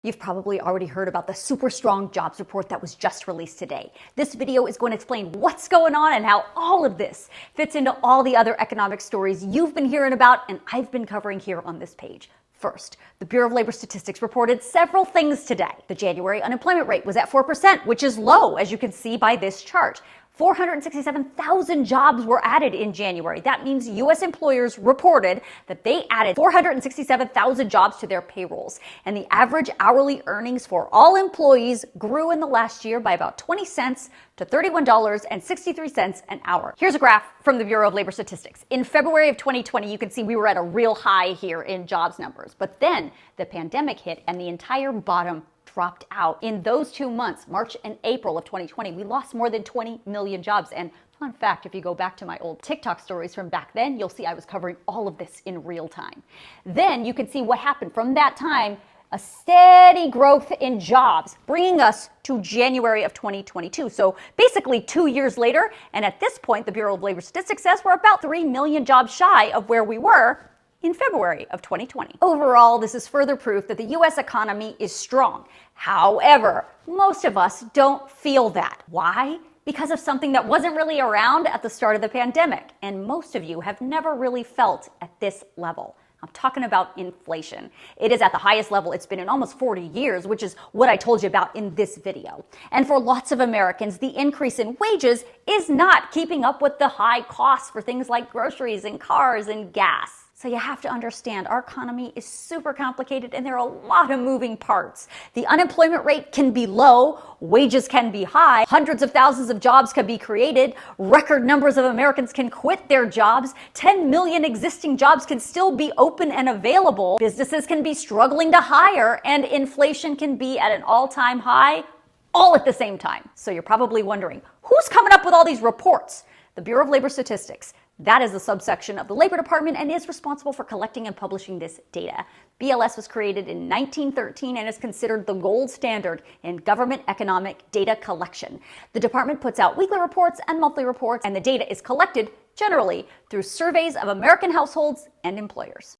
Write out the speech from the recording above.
You've probably already heard about the super strong jobs report that was just released today. This video is going to explain what's going on and how all of this fits into all the other economic stories you've been hearing about and I've been covering here on this page. First, the Bureau of Labor Statistics reported several things today. The January unemployment rate was at 4%, which is low, as you can see by this chart. 467,000 jobs were added in January. That means U.S. employers reported that they added 467,000 jobs to their payrolls. And the average hourly earnings for all employees grew in the last year by about 20 cents to $31.63 an hour. Here's a graph from the Bureau of Labor Statistics. In February of 2020, you can see we were at a real high here in jobs numbers. But then the pandemic hit and the entire bottom dropped out. In those 2 months, March and April of 2020, we lost more than 20 million jobs. And fun fact, if you go back to my old TikTok stories from back then, you'll see I was covering all of this in real time. Then you can see what happened from that time, a steady growth in jobs, bringing us to January of 2022. So basically 2 years later, and at this point, the Bureau of Labor Statistics says we're about 3 million jobs shy of where we were in February of 2020. Overall, this is further proof that the U.S. economy is strong. However, most of us don't feel that. Why? Because of something that wasn't really around at the start of the pandemic, and most of you have never really felt at this level. I'm talking about inflation. It is at the highest level it's been in almost 40 years, which is what I told you about in this video. And for lots of Americans, the increase in wages is not keeping up with the high costs for things like groceries and cars and gas. So you have to understand our economy is super complicated and there are a lot of moving parts. The unemployment rate can be low, wages can be high, hundreds of thousands of jobs can be created, record numbers of Americans can quit their jobs, 10 million existing jobs can still be open and available, businesses can be struggling to hire, and inflation can be at an all-time high all at the same time. So you're probably wondering, who's coming up with all these reports? The Bureau of Labor Statistics. That is a subsection of the Labor Department and is responsible for collecting and publishing this data. BLS was created in 1913 and is considered the gold standard in government economic data collection. The department puts out weekly reports and monthly reports, and the data is collected generally through surveys of American households and employers.